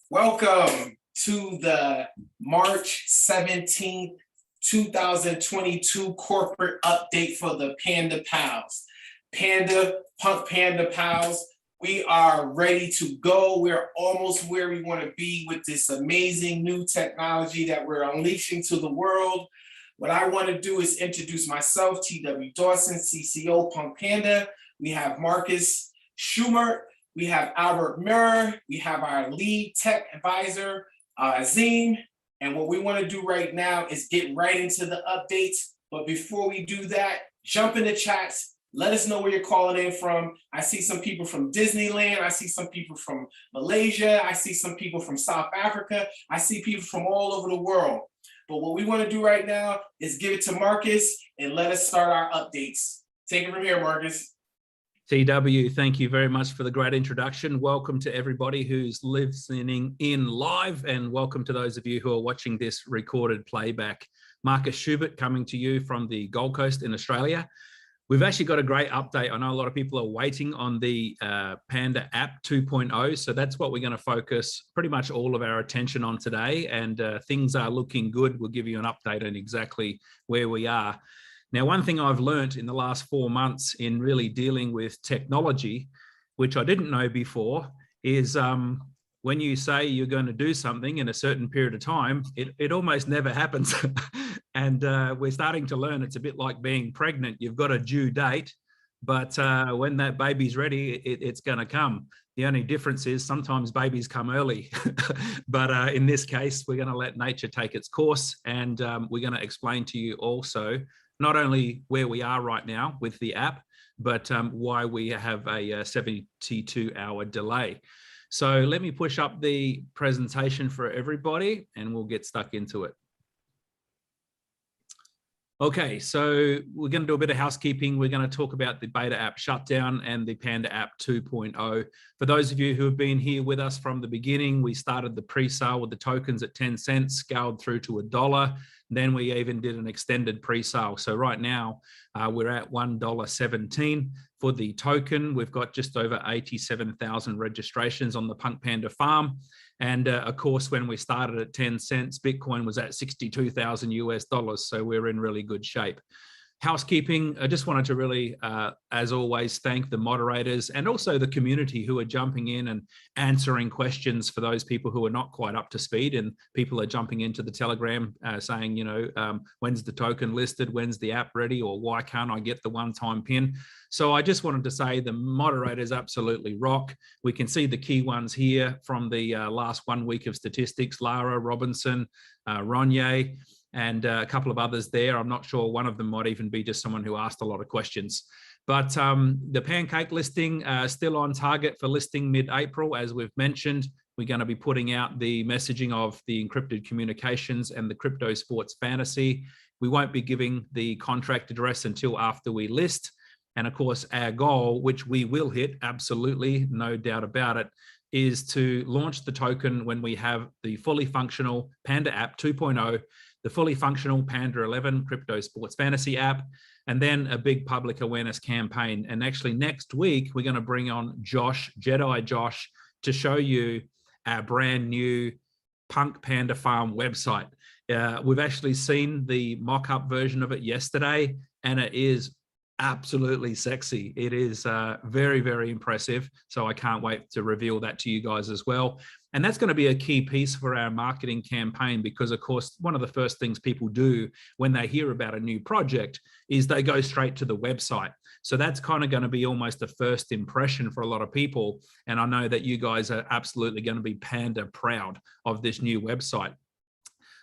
Welcome to the March 17th, 2022 corporate update for the Panda Pals. PunkPanda Pals, we are ready to go. We're almost where we want to be with this amazing new technology that we're unleashing to the world. What I want to do is introduce myself, T.W. Dawson, CCO PunkPanda. We have Marcus Schumer. We have Albert Murr, we have our lead tech advisor, Azim, and what we want to do right now is get right into the updates. But before we do that, jump in the chats, let us know where you're calling in from. I see some people from Disneyland, I see some people from Malaysia, I see some people from South Africa, I see people from all over the world. But what we want to do right now is give it to Marcus and let us start our updates. Take it from here, Marcus. TW, thank you very much for the great introduction. Welcome to everybody who's listening in live, and welcome to those of you who are watching this recorded playback. Marcus Schubert coming to you from the Gold Coast in Australia. We've actually got a great update. I know a lot of people are waiting on the PandaApp 2.0, so that's what we're going to focus pretty much all of our attention on today, and things are looking good. We'll give you an update on exactly where we are. Now, one thing I've learned in the last 4 months in really dealing with technology, which I didn't know before, is when you say you're going to do something in a certain period of time, it almost never happens. And we're starting to learn it's a bit like being pregnant. You've got a due date, but when that baby's ready, it's going to come. The only difference is sometimes babies come early, but in this case, we're going to let nature take its course, and we're going to explain to you also not only where we are right now with the app, but why we have a 72-hour delay. So let me push up the presentation for everybody and we'll get stuck into it. Okay, so we're going to do a bit of housekeeping. We're going to talk about the beta app shutdown and the PandaApp 2.0. For those of you who have been here with us from the beginning, we started the pre-sale with the tokens at 10 cents, scaled through to $1. Then we even did an extended pre-sale. So right now we're at $1.17 for the token. We've got just over 87,000 registrations on the PunkPanda farm. And of course, when we started at 10 cents, Bitcoin was at 62,000 US dollars. So we're in really good shape. Housekeeping, I just wanted to really, as always, thank the moderators and also the community who are jumping in and answering questions for those people who are not quite up to speed. And people are jumping into the Telegram saying, you know, when's the token listed? When's the app ready? Or why can't I get the one-time PIN? So I just wanted to say the moderators absolutely rock. We can see the key ones here from the last 1 week of statistics: Lara, Robinson, Ronye, and a couple of others there. I'm not sure, one of them might even be just someone who asked a lot of questions. But the Pancake listing still on target for listing mid-April. As we've mentioned, we're going to be putting out the messaging of the encrypted communications and the crypto sports fantasy. We won't be giving the contract address until after we list. And of course, our goal, which we will hit, absolutely, no doubt about it, is to launch the token when we have the fully functional PandaApp 2.0, the fully functional Panda 11 crypto sports fantasy app, and then a big public awareness campaign. And actually next week, we're going to bring on Josh, Jedi Josh, to show you our brand new PunkPanda Farm website. We've actually seen the mock-up version of it yesterday, and it is absolutely sexy. It is very, very impressive. So I can't wait to reveal that to you guys as well. And that's going to be a key piece for our marketing campaign, because of course, one of the first things people do when they hear about a new project is they go straight to the website. So that's kind of going to be almost the first impression for a lot of people. And I know that you guys are absolutely going to be Panda proud of this new website.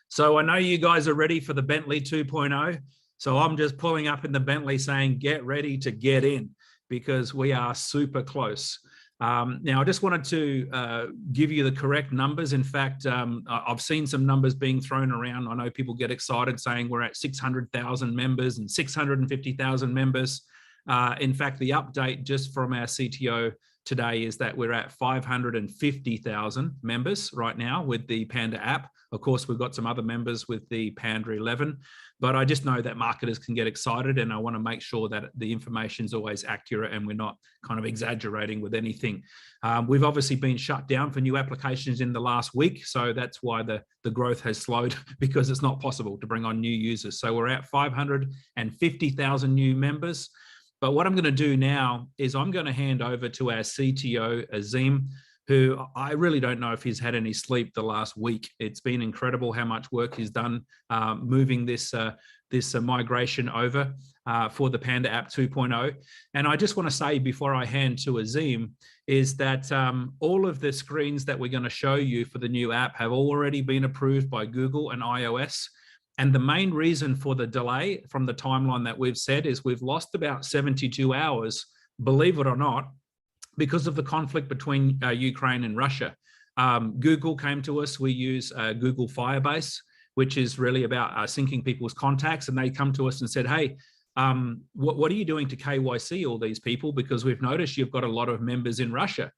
So I know you guys are ready for the Bentley 2.0. So I'm just pulling up in the Bentley saying, get ready to get in, because we are super close. Now, I just wanted to give you the correct numbers. In fact, I've seen some numbers being thrown around. I know people get excited saying we're at 600,000 members and 650,000 members. In fact, the update just from our CTO today is that we're at 550,000 members right now with the Panda app. Of course, we've got some other members with the Panda 11, but I just know that marketers can get excited, and I want to make sure that the information is always accurate and we're not kind of exaggerating with anything. We've obviously been shut down for new applications in the last week, so that's why the growth has slowed, because it's not possible to bring on new users. So we're at 550,000 new members. But what I'm going to do now is I'm going to hand over to our CTO, Azim, who I really don't know if he's had any sleep the last week. It's been incredible how much work he's done moving this migration over for the PandaApp 2.0. And I just want to say before I hand to Azim is that all of the screens that we're going to show you for the new app have already been approved by Google and iOS. And the main reason for the delay from the timeline that we've said is we've lost about 72 hours, believe it or not, because of the conflict between Ukraine and Russia. Google came to us. We use Google Firebase, which is really about syncing people's contacts. And they come to us and said, hey, what are you doing to KYC all these people? Because we've noticed you've got a lot of members in Russia.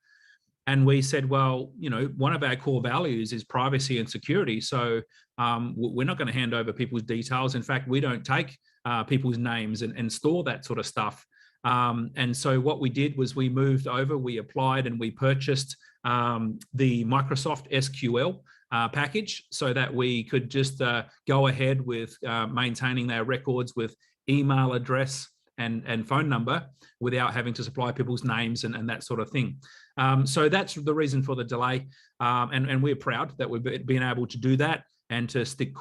And we said, well, you know, one of our core values is privacy and security. So we're not going to hand over people's details. In fact, we don't take people's names and store that sort of stuff. And so what we did was we moved over, we applied and we purchased the Microsoft SQL package so that we could just go ahead with maintaining their records with email address and phone number without having to supply people's names and that sort of thing. So that's the reason for the delay. And we're proud that we've been able to do that and to stick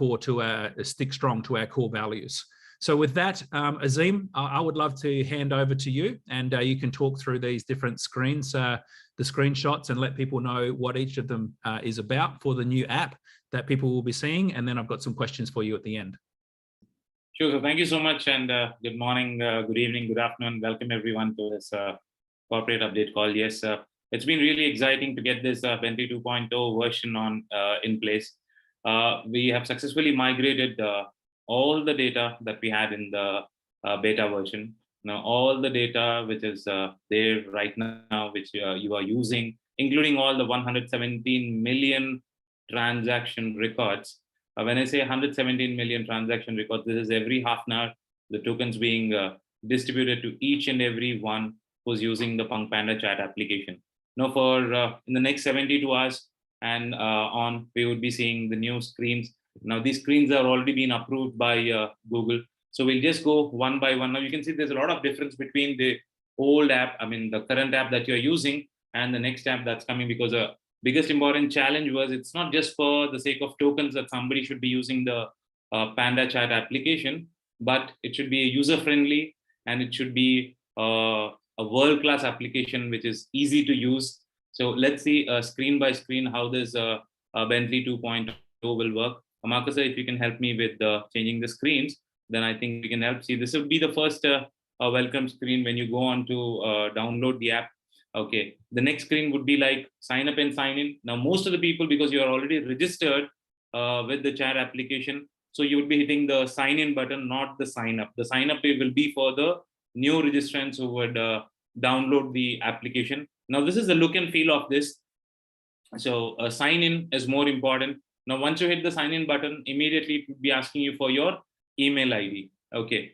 strong to our core values. So with that, Azim, I would love to hand over to you, and you can talk through these different screens, the screenshots, and let people know what each of them is about for the new app that people will be seeing. And then I've got some questions for you at the end. Sure. So thank you so much, and good morning, good evening, good afternoon. Welcome everyone to this corporate update call. Yes, it's been really exciting to get this Bentley 2.0 version in place. We have successfully migrated all the data that we had in the beta version. Now, all the data which is there right now, which you are using, including all the 117 million transaction records. When I say 117 million transaction records, this is every half an hour, the tokens being distributed to each and every one who's using the PunkPanda chat application. Now, for in the next 72 hours and on, we would be seeing the new screens. Now, these screens are already been approved by Google. So we'll just go one by one. Now, you can see there's a lot of difference between the old app, the current app that you're using, and the next app that's coming, because biggest important challenge was it's not just for the sake of tokens that somebody should be using the Panda chat application, but it should be user-friendly, and it should be a world-class application which is easy to use. So let's see screen by screen how this Bentley 2.0 will work. Marcus, if you can help me with changing the screens, then I think we can help. See, this would be the first welcome screen when you go on to download the app. Okay, the next screen would be like sign up and sign in. Now, most of the people, because you are already registered with the chat application, so you would be hitting the sign in button, not the sign up. The sign up will be for the new registrants who would download the application. Now, this is the look and feel of this. So sign in is more important. Now, once you hit the sign in button, immediately it would be asking you for your email ID. Okay,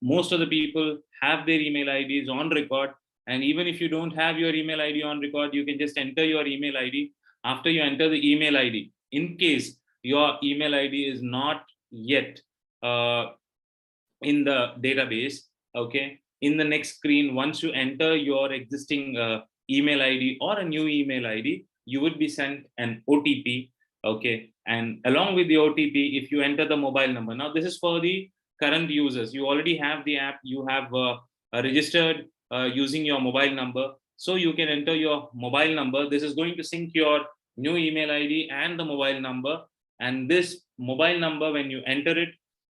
most of the people have their email IDs on record. And even if you don't have your email ID on record, you can just enter your email ID. After you enter the email ID, in case your email ID is not yet in the database, okay, in the next screen, once you enter your existing email ID or a new email ID, you would be sent an OTP, okay? And along with the OTP, if you enter the mobile number, now this is for the current users. You already have the app, you have registered using your mobile number. So you can enter your mobile number. This is going to sync your new email ID and the mobile number. And this mobile number, when you enter it,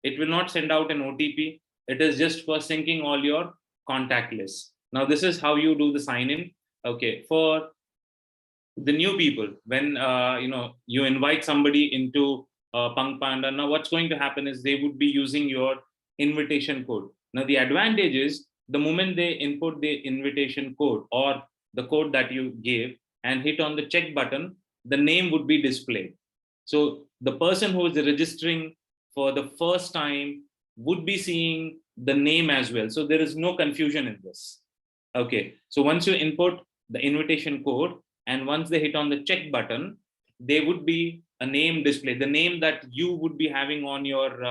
it will not send out an OTP. It is just for syncing all your contact lists. Now, this is how you do the sign in. Okay, for the new people, when you invite somebody into PunkPanda, now what's going to happen is they would be using your invitation code. Now, the advantage is the moment they input the invitation code or the code that you gave and hit on the check button, the name would be displayed. So the person who is registering for the first time would be seeing the name as well. So there is no confusion in this. Okay, so once you input the invitation code and once they hit on the check button, there would be a name display, the name that you would be having on your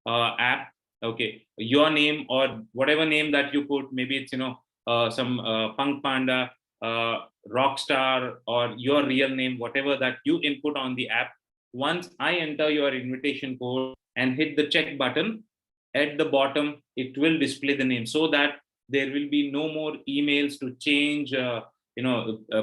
app. Okay, your name or whatever name that you put, maybe it's some PunkPanda, Rockstar, or your real name, whatever that you input on the app. Once I enter your invitation code and hit the check button, at the bottom it will display the name, so that there will be no more emails to change.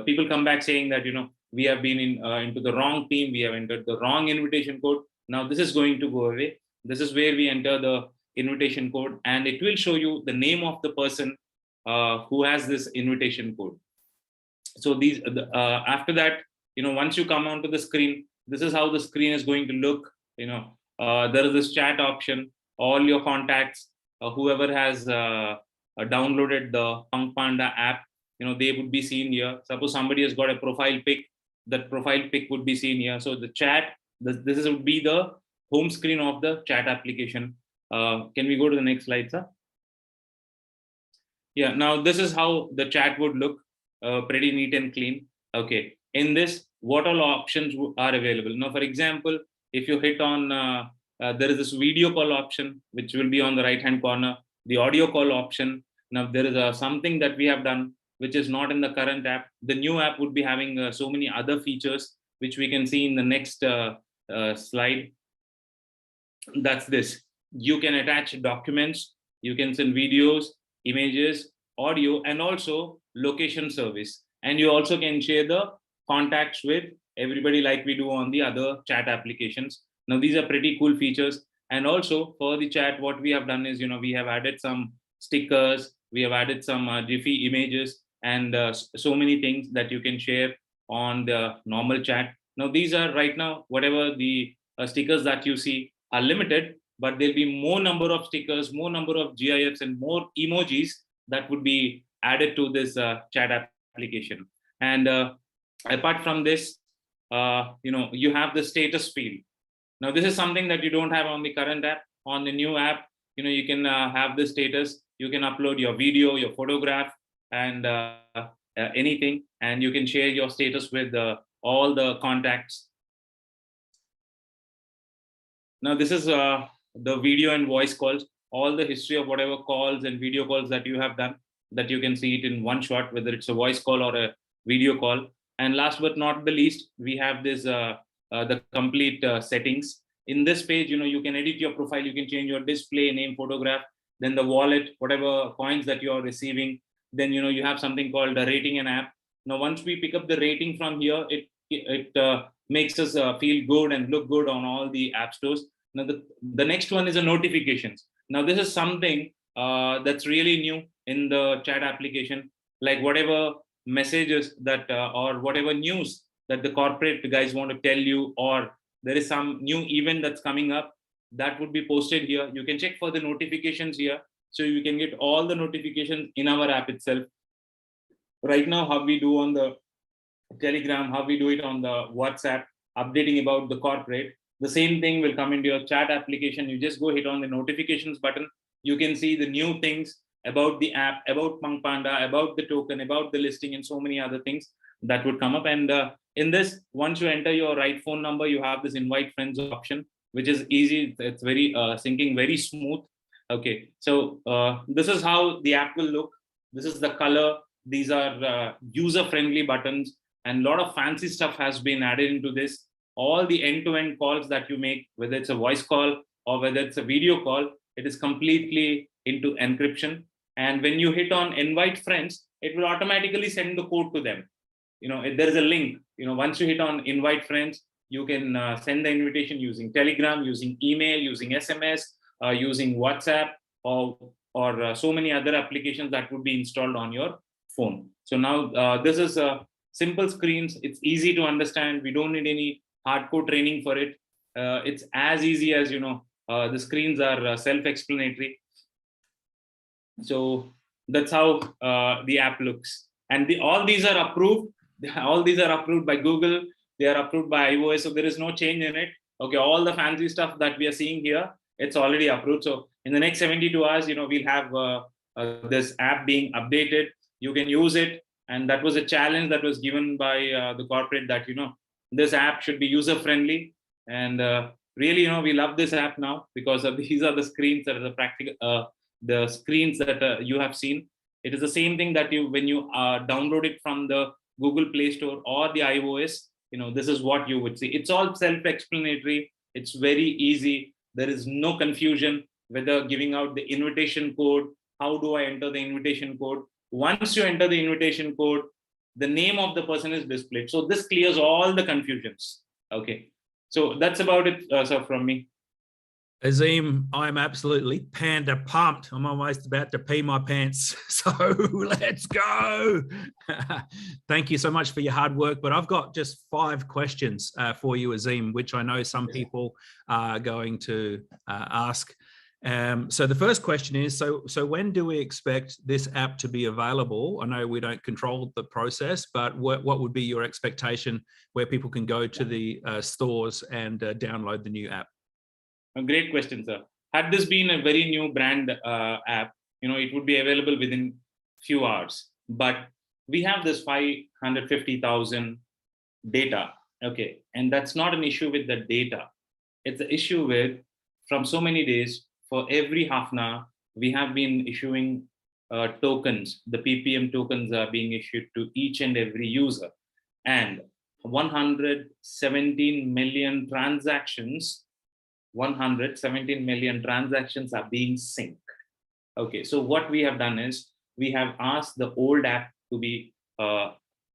People come back saying that we have been into the wrong team, we have entered the wrong invitation code. Now this is going to go away. This is where we enter the invitation code, and it will show you the name of the person who has this invitation code. So these after that, once you come onto the screen, this is how the screen is going to look. There is this chat option, all your contacts, whoever has downloaded the PunkPanda app, they would be seen here. Suppose somebody has got a profile pic, that profile pic would be seen here. So the chat, this would be the home screen of the chat application. Can we go to the next slide, sir? Yeah, now this is how the chat would look, pretty neat and clean. Okay, in this, what all options are available? Now, for example, if you hit on, there is this video call option, which will be on the right-hand corner, the audio call option. Now, there is something that we have done, which is not in the current app. The new app would be having so many other features, which we can see in the next slide. That's this. You can attach documents, you can send videos, images, audio, and also location service. And you also can share the contacts with everybody like we do on the other chat applications. Now, these are pretty cool features. And also for the chat, what we have done is, we have added some stickers, we have added some Jiffy images, and so many things that you can share on the normal chat. Now, these are right now, whatever the stickers that you see are limited, but there'll be more number of stickers, more number of GIFs, and more emojis that would be added to this chat application. And apart from this, you have the status field. Now, this is something that you don't have on the current app. On the new app, you can have the status. You can upload your video, your photograph, and anything, and you can share your status with all the contacts. Now, this is the video and voice calls, all the history of whatever calls and video calls that you have done, that you can see it in one shot, whether it's a voice call or a video call. And last but not the least, we have this the complete settings. In this page, you can edit your profile, you can change your display name, photograph, then the wallet, whatever coins that you are receiving. Then you have something called a rating an app. Now, once we pick up the rating from here, it makes us feel good and look good on all the app stores. Now, the next one is the notifications. Now, this is something that's really new in the chat application, like whatever messages that or whatever news that the corporate guys want to tell you, or there is some new event that's coming up, that would be posted here. You can check for the notifications here. So you can get all the notifications in our app itself. Right now, how we do on the Telegram, how we do it on the WhatsApp, updating about the corporate, the same thing will come into your chat application. You just go hit on the notifications button. You can see the new things about the app, about PunkPanda, about the token, about the listing, and so many other things that would come up. And in this, once you enter your right phone number, you have this invite friends option, which is easy. It's very syncing, very smooth. Okay, so this is how the app will look. This is the color. These are user-friendly buttons, and a lot of fancy stuff has been added into this. All the end-to-end calls that you make, whether it's a voice call or whether it's a video call, it is completely into encryption. And when you hit on invite friends, it will automatically send the code to them. There is a link. Once you hit on invite friends, you can send the invitation using Telegram, using email, using SMS, using WhatsApp, or so many other applications that would be installed on your phone. So now this is simple screens. It's easy to understand. We don't need any hardcore training for it. It's as easy as the screens are self-explanatory. So That's how the app looks. And all these are approved. All these are approved by Google. They are approved by iOS. So there is no change in it. Okay, all the fancy stuff that we are seeing here, it's already approved. So in the next 72 hours, we'll have this app being updated. You can use it. And that was a challenge that was given by the corporate that, this app should be user friendly. And really, we love this app now because these are the screens that are the practical, the screens that you have seen. It is the same thing that when you download it from the Google Play Store or the iOS, this is what you would see. It's all self-explanatory. It's very easy. There is no confusion whether giving out the invitation code. How do I enter the invitation code? Once you enter the invitation code, the name of the person is displayed. So this clears all the confusions. Okay. So that's about it, sir, from me. Azim, I'm absolutely panda pumped. I'm almost about to pee my pants. So let's go. Thank you so much for your hard work. But I've got just 5 questions for you, Azim, which I know some people are going to ask. So the first question is, so when do we expect this app to be available? I know we don't control the process, but what would be your expectation where people can go to the stores and download the new app? A great question, sir. Had this been a very new brand app, it would be available within few hours. But we have this 550,000 data, okay, and that's not an issue with the data. It's an issue with, from so many days, for every half an hour, we have been issuing tokens. The PPM tokens are being issued to each and every user, and 117 million transactions. 117 million transactions are being synced. Okay, so what we have done is we have asked the old app to be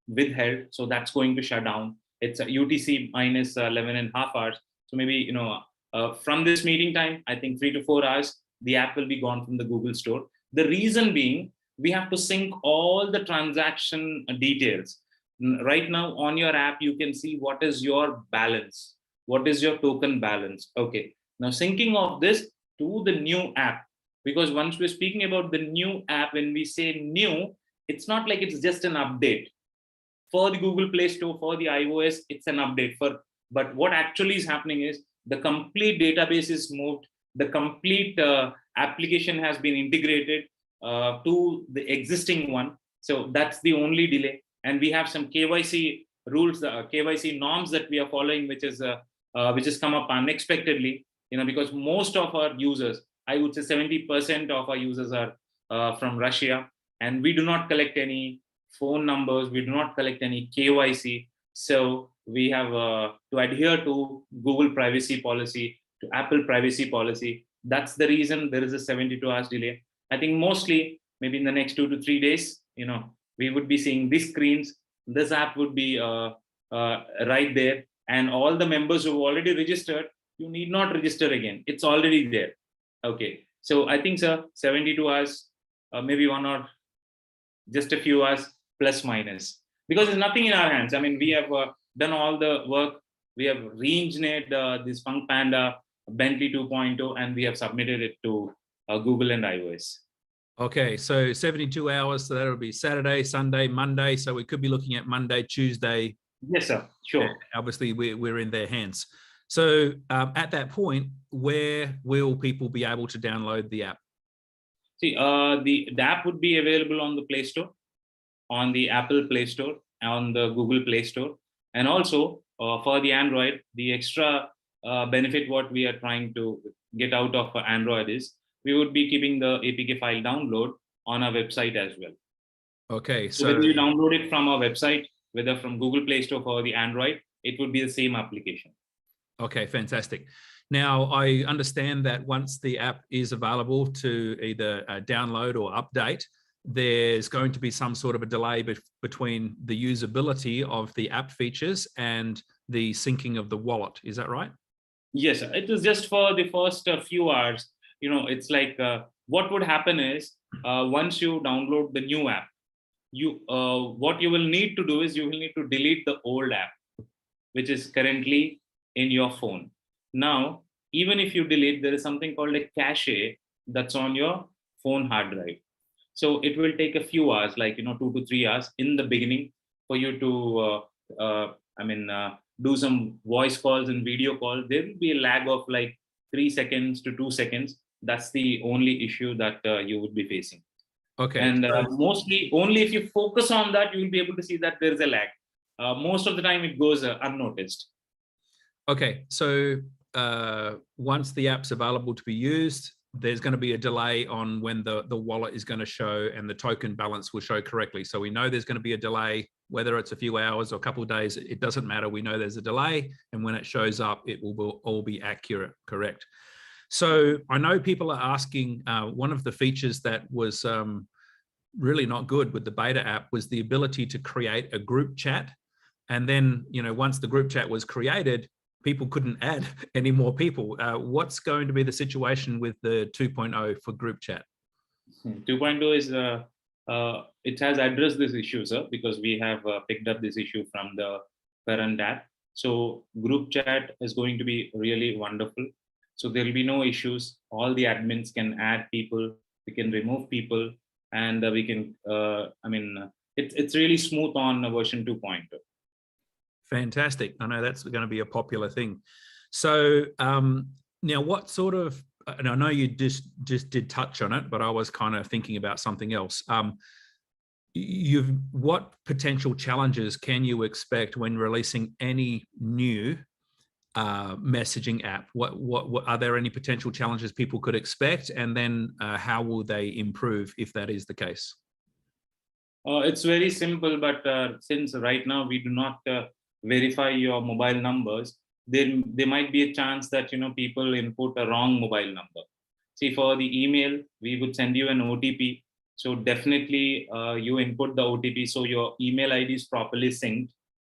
withheld, so that's going to shut down. It's a UTC minus 11.5 hours. So maybe from this meeting time, I think 3 to 4 hours, the app will be gone from the Google Store. The reason being, we have to sync all the transaction details. Right now on your app, you can see what is your balance. What is your token balance? Okay. Now syncing of this to the new app, because once we're speaking about the new app, when we say new, it's not like it's just an update. For the Google Play Store, for the iOS, it's an update. But what actually is happening is the complete database is moved. The complete application has been integrated to the existing one. So that's the only delay. And we have some KYC rules, KYC norms that we are following, which has come up unexpectedly, because most of our users, I would say 70% of our users are from Russia, and we do not collect any phone numbers, we do not collect any KYC. So we have to adhere to Google privacy policy, to Apple privacy policy. That's the reason there is a 72 hours delay. I think mostly maybe in the next 2 to 3 days, we would be seeing these screens. This app would be right there. And all the members who already registered, you need not register again. It's already there. Okay. So I think, sir, 72 hours, maybe 1 or just a few hours plus minus, because there's nothing in our hands. I mean, we have done all the work. We have re-engineered this PunkPanda Bentley 2.0, and we have submitted it to Google and iOS. Okay, so 72 hours, so that'll be Saturday, Sunday, Monday. So we could be looking at Monday, Tuesday. Yes, sir. Sure. Obviously, we're in their hands. So at that point, where will people be able to download the app? See, the app would be available on the Play Store, on the Apple Play Store, on the Google Play Store, and also for the Android. The extra benefit what we are trying to get out of Android is we would be keeping the APK file download on our website as well. Okay, so whether you download it from our website, whether from Google Play Store for the Android, it would be the same application. Okay, fantastic. Now, I understand that once the app is available to either download or update, there's going to be some sort of a delay between the usability of the app features and the syncing of the wallet. Is that right? Yes, it is just for the first few hours. It's like what would happen is once you download the new app, what you will need to do is you will need to delete the old app, which is currently in your phone. Now, even if you delete, there is something called a cache that's on your phone hard drive. So it will take a few hours, like 2 to 3 hours in the beginning for you to do some voice calls and video calls. There will be a lag of like 3 seconds to 2 seconds. That's the only issue that you would be facing. Okay. And mostly only if you focus on that, you will be able to see that there's a lag. Most of the time it goes unnoticed. Okay, so once the app's available to be used, there's going to be a delay on when the wallet is going to show and the token balance will show correctly. So we know there's going to be a delay, whether it's a few hours or a couple of days, it doesn't matter. We know there's a delay, and when it shows up, it will all be accurate, correct? So I know people are asking, one of the features that was really not good with the beta app was the ability to create a group chat. And then, once the group chat was created, people couldn't add any more people. What's going to be the situation with the 2.0 for group chat? 2.0 is, it has addressed this issue, sir, because we have picked up this issue from the parent app. So group chat is going to be really wonderful. So there will be no issues. All the admins can add people, we can remove people, and we can, it's really smooth on version 2.0. Fantastic. I know that's going to be a popular thing. So now what sort of, and I know you just did touch on it, but I was kind of thinking about something else. What potential challenges can you expect when releasing any new messaging app? What are there any potential challenges people could expect? And then how will they improve if that is the case? It's very simple, but since right now we do not verify your mobile numbers, there might be a chance that people input a wrong mobile number. See, for the email, we would send you an OTP. So definitely you input the OTP so your email ID is properly synced.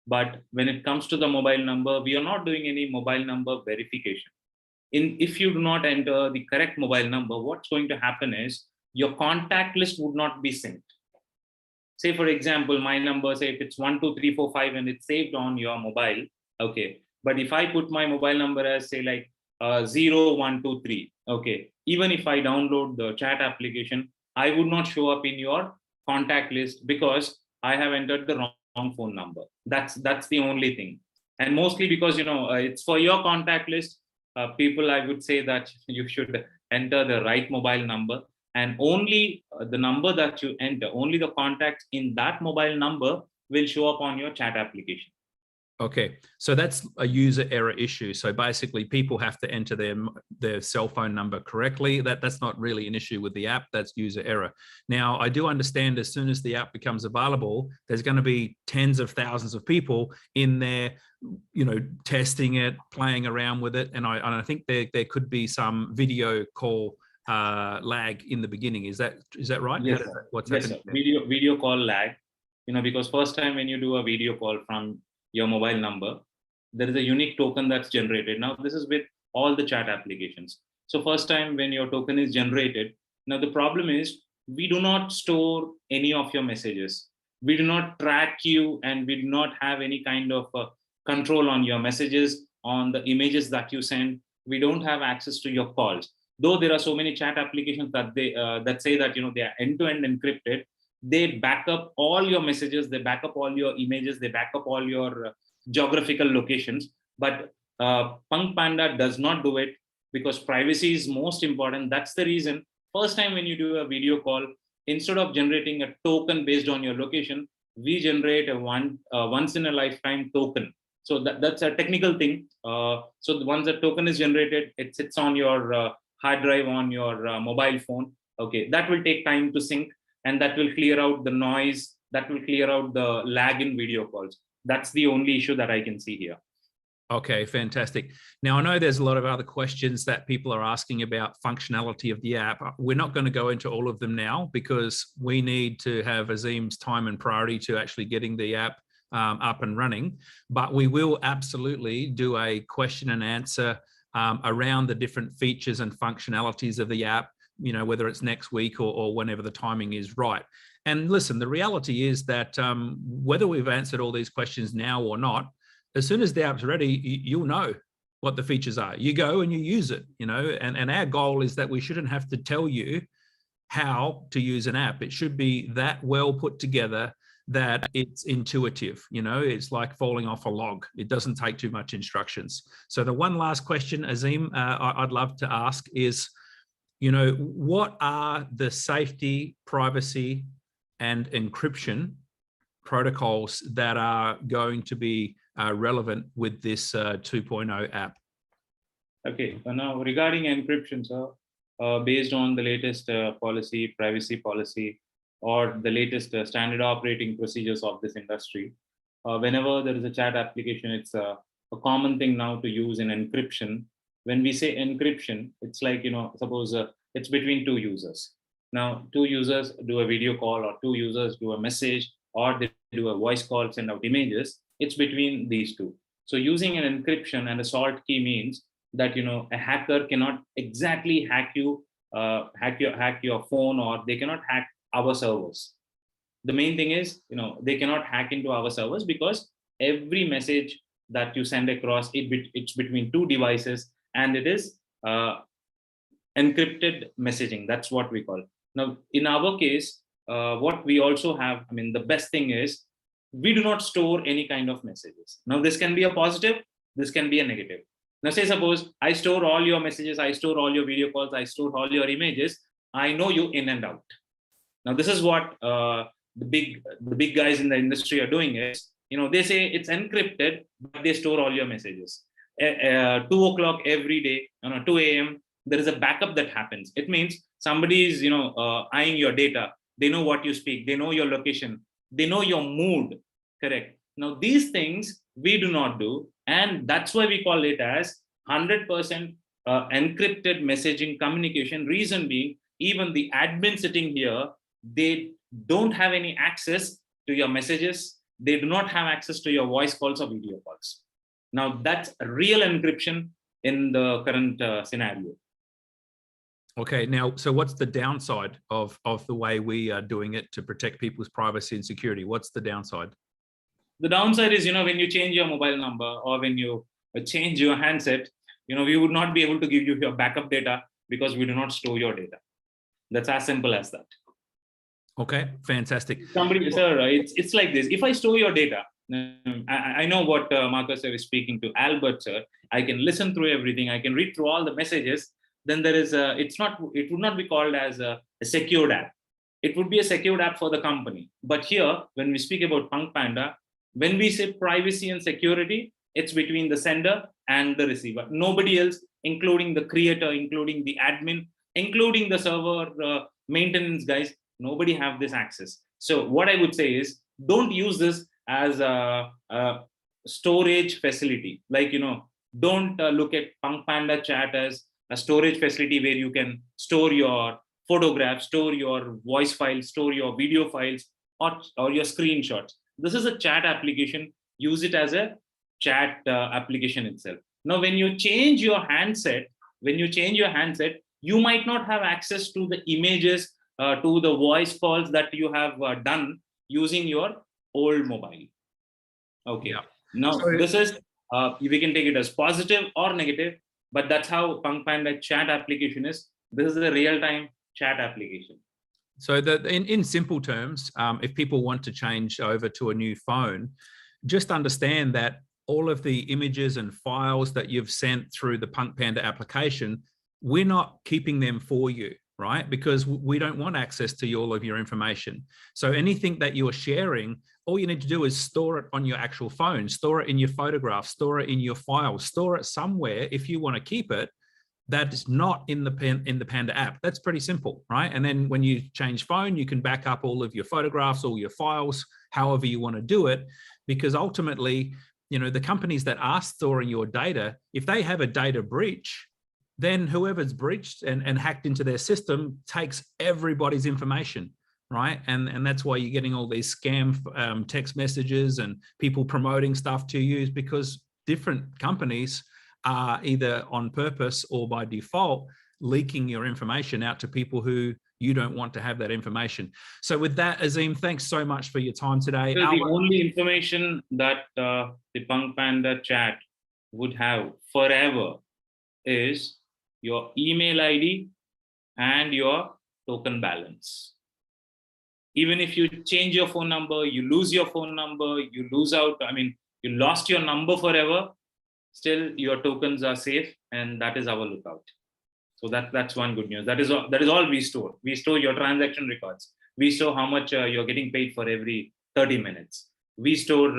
But when it comes to the mobile number, we are not doing any mobile number verification. If you do not enter the correct mobile number, what's going to happen is your contact list would not be synced. Say, for example, my number, say if it's 12345 and it's saved on your mobile, okay. But if I put my mobile number as say like 0123, okay, even if I download the chat application, I would not show up in your contact list because I have entered the wrong phone number. That's the only thing. And mostly because it's for your contact list, people, I would say that you should enter the right mobile number. And only the number that you enter, only the contacts in that mobile number will show up on your chat application. Okay, so that's a user error issue. So basically people have to enter their cell phone number correctly. That's not really an issue with the app, that's user error. Now, I do understand as soon as the app becomes available, there's going to be tens of thousands of people in there, testing it, playing around with it. And I think there could be some video call lag in the beginning. Is that right? Yes, What's yes, happening? Video call lag, because first time when you do a video call from your mobile number, there is a unique token that's generated. Now, this is with all the chat applications. So first time when your token is generated, now the problem is we do not store any of your messages. We do not track you, and we do not have any kind of control on your messages, on the images that you send. We don't have access to your calls. Though there are so many chat applications that that say that they are end-to-end encrypted, they back up all your messages, they back up all your images, they back up all your geographical locations. But PunkPanda does not do it because privacy is most important. That's the reason first time when you do a video call, instead of generating a token based on your location, we generate a once in a lifetime token. So that's a technical thing. So once the token is generated, it sits on your hard drive on your mobile phone. Okay, that will take time to sync, and that will clear out the noise, that will clear out the lag in video calls. That's the only issue that I can see here. Okay, fantastic. Now, I know there's a lot of other questions that people are asking about functionality of the app. We're not going to go into all of them now because we need to have Azim's time and priority to actually getting the app up and running. But we will absolutely do a question and answer around the different features and functionalities of the app, whether it's next week or whenever the timing is right. And listen, the reality is that whether we've answered all these questions now or not, as soon as the app's ready, you'll know what the features are. You go and you use it, and our goal is that we shouldn't have to tell you how to use an app. It should be that well put together that it's intuitive. You know, it's like falling off a log. It doesn't take too much instructions. So the one last question, Azim, I'd love to ask is, you know, what are the safety, privacy, and encryption protocols that are going to be relevant with this 2.0 app? Okay, now regarding encryption, so based on the latest privacy policy, or the latest standard operating procedures of this industry, whenever there is a chat application, it's a common thing now to use an encryption. When we say encryption, it's like, you know, suppose it's between two users. Now, two users do a video call, or two users do a message, or they do a voice call, send out images. It's between these two. So using an encryption and a salt key means that, you know, a hacker cannot exactly hack you, hack your phone, or they cannot hack our servers. The main thing is, you know, they cannot hack into our servers, because every message that you send across, it's between two devices, and it is encrypted messaging. That's what we call. Now, in our case, what we also have, I mean, the best thing is we do not store any kind of messages. Now, this can be a positive, this can be a negative. Now, say suppose I store all your messages, I store all your video calls, I store all your images. I know you in and out. Now, this is what the big guys in the industry are doing is, you know, they say it's encrypted, but they store all your messages. 2 o'clock every day, 2 a.m., there is a backup that happens. It means somebody is, you know, eyeing your data. They know what you speak. They know your location. They know your mood. Correct. Now, these things we do not do. And that's why we call it as 100% encrypted messaging communication. Reason being, even the admin sitting here, they don't have any access to your messages. They do not have access to your voice calls or video calls. Now, that's a real encryption in the current scenario. Okay, now, so what's the downside of the way we are doing it to protect people's privacy and security? What's the downside? The downside is, you know, when you change your mobile number, or when you change your handset, you know, we would not be able to give you your backup data, because we do not store your data. That's as simple as that. Okay, fantastic. Somebody, sir, it's like this. If I store your data, I know what Marcus sir is speaking to Albert sir. I can listen through everything. I can read through all the messages. Then there is it would not be called as a secured app. It would be a secured app for the company. But here, when we speak about PunkPanda, when we say privacy and security, it's between the sender and the receiver. Nobody else, including the creator, including the admin, including the server maintenance guys, nobody have this access. So what I would say is, don't use this as a storage facility. Like, you know, don't look at PunkPanda chat as a storage facility where you can store your photographs, store your voice files, store your video files, or your screenshots. This is a chat application. Use it as a chat application itself. Now, when you change your handset, you might not have access to the images, to the voice calls that you have done using your old mobile. Okay. Yeah. Now, so this is, we can take it as positive or negative, but that's how PunkPanda chat application is. This is a real-time chat application. So in simple terms, if people want to change over to a new phone, just understand that all of the images and files that you've sent through the PunkPanda application, we're not keeping them for you, right? Because we don't want access to all of your information. So anything that you're sharing, all you need to do is store it on your actual phone, store it in your photographs, store it in your files, store it somewhere if you want to keep it. That is not in the Panda app. That's pretty simple, right? And then when you change phone, you can back up all of your photographs, all your files, however you want to do it, because ultimately, you know, the companies that are storing your data, if they have a data breach, then whoever's breached and hacked into their system takes everybody's information, right? And that's why you're getting all these scam text messages and people promoting stuff to you, because different companies are either on purpose or by default leaking your information out to people who you don't want to have that information. So with that, Azim, thanks so much for your time today. So the only information that the PunkPanda chat would have forever is your email ID and your token balance. Even if you change your phone number, you lose your phone number, you lose out, you lost your number forever, still your tokens are safe, and that is our lookout. So that's one good news. That is all we store. We store your transaction records. We store how much you're getting paid for every 30 minutes. We store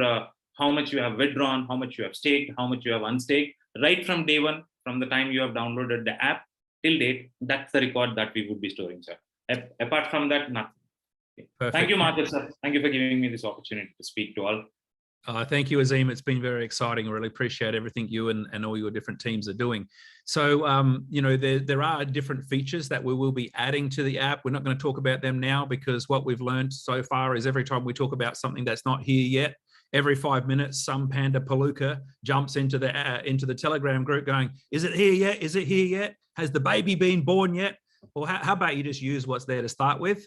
how much you have withdrawn, how much you have staked, how much you have unstaked, right from day one, from the time you have downloaded the app till date. That's the record that we would be storing, sir. Apart from that, nothing. Perfect. Thank you, Marcus, sir. Thank you for giving me this opportunity to speak to all. Thank you, Azim. It's been very exciting. I really appreciate everything you and all your different teams are doing. So, there are different features that we will be adding to the app. We're not going to talk about them now because what we've learned so far is every time we talk about something that's not here yet, every 5 minutes, some Panda Palooka jumps into the Telegram group going, is it here yet? Is it here yet? Has the baby been born yet? Well, how about you just use what's there to start with,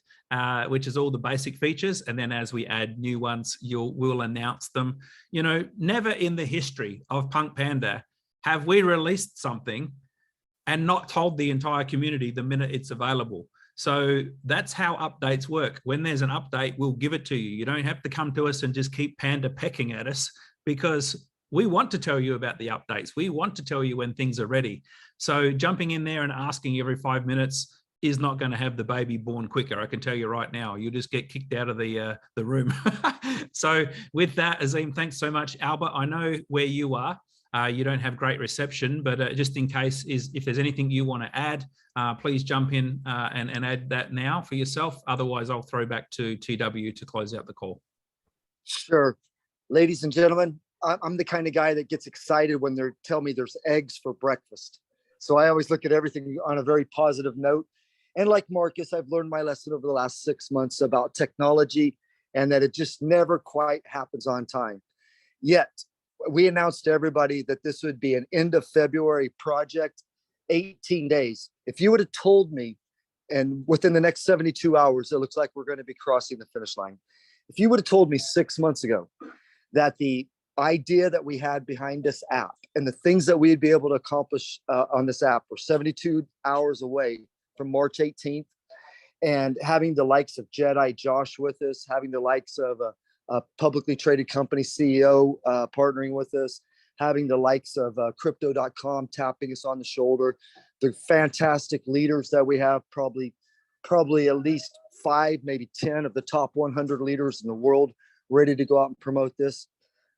which is all the basic features. And then as we add new ones, we'll announce them. Never in the history of PunkPanda have we released something and not told the entire community the minute it's available. So that's how updates work. When there's an update, we'll give it to you. You don't have to come to us and just keep Panda pecking at us, because we want to tell you about the updates. We want to tell you when things are ready. So jumping in there and asking every 5 minutes is not going to have the baby born quicker. I can tell you right now, you'll just get kicked out of the room. So with that, Azim, thanks so much. Albert, I know where you are. You don't have great reception, but just in case, if there's anything you want to add, please jump in and add that now for yourself. Otherwise, I'll throw back to TW to close out the call. Sure. Ladies and gentlemen, I'm the kind of guy that gets excited when they tell me there's eggs for breakfast. So I always look at everything on a very positive note. And like Marcus, I've learned my lesson over the last 6 months about technology and that it just never quite happens on time. Yet, we announced to everybody that this would be an end of February project, 18 days. If you would have told me, and within the next 72 hours, it looks like we're going to be crossing the finish line. If you would have told me 6 months ago that the idea that we had behind this app and the things that we'd be able to accomplish on this app were 72 hours away from March 18th, and having the likes of Jedi Josh with us, having the likes of a publicly traded company CEO partnering with us, having the likes of crypto.com tapping us on the shoulder, the fantastic leaders that we have, probably at least 5, maybe 10 of the top 100 leaders in the world ready to go out and promote this.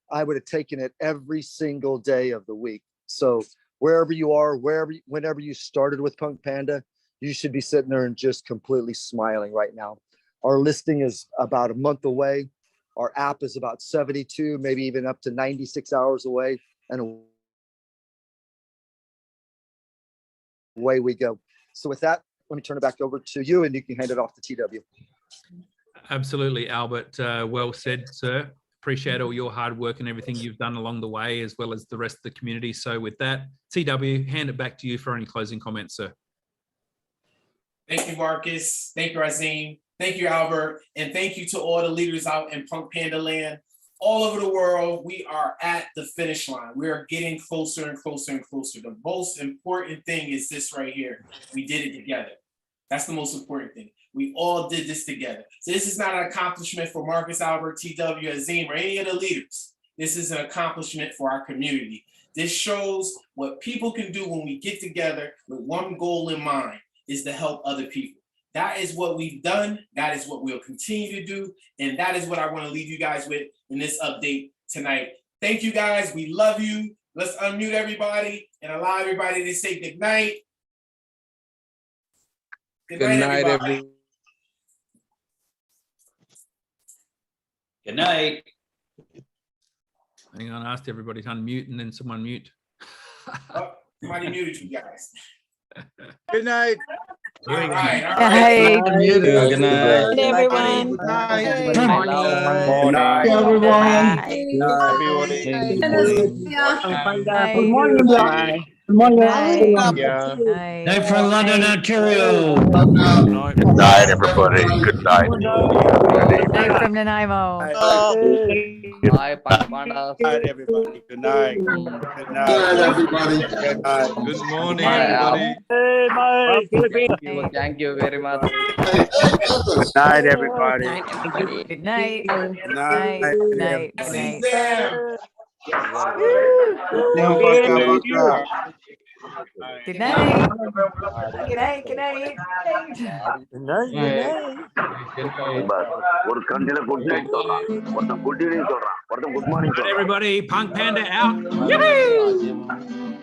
I would have taken it every single day of the week. So wherever you are, whenever you started with PunkPanda, you should be sitting there and just completely smiling right now. Our listing is about a month away. Our app is about 72, maybe even up to 96 hours away, and away we go. So with that, let me turn it back over to you, and you can hand it off to TW. Absolutely, Albert. Well said, sir. Appreciate all your hard work and everything you've done along the way, as well as the rest of the community. So with that, TW, hand it back to you for any closing comments, sir. Thank you, Marcus. Thank you, Azim. Thank you, Albert. And thank you to all the leaders out in PunkPanda land. All over the world, we are at the finish line. We are getting closer and closer and closer. The most important thing is this right here. We did it together. That's the most important thing. We all did this together. So this is not an accomplishment for Marcus, Albert, TW, Azim, or any of the leaders. This is an accomplishment for our community. This shows what people can do when we get together with one goal in mind, is to help other people. That is what we've done. That is what we'll continue to do. And that is what I want to leave you guys with in this update tonight. Thank you, guys. We love you. Let's unmute everybody and allow everybody to say good night. Good night, everybody. Good night. Hang on, I asked everybody to unmute and then someone mute. Oh, somebody muted you guys. Good night. All right. Hey. Good night. Good everyone. Good night. Good morning. Good night, everyone. Happy morning. Bye. Good morning. Good night. Yeah. Night from London, Ontario. Good night, everybody. Good night. Good night from Nanaimo. Bye, PunkPanda. Good night, everybody. Good night. Good night, everybody. Good night. Good morning, Good night. everybody. Thank you very much. Good night, everybody. Good night. Good night. Good night. Good See night. them. Good night. Good night. Good night. ஒரு கண்டில good night சொல்றான், ஒருத்தன் good evening சொல்றான், ஒருத்தன் good morning Right, சொல்றான். everybody, Punk Panda out. Yippee!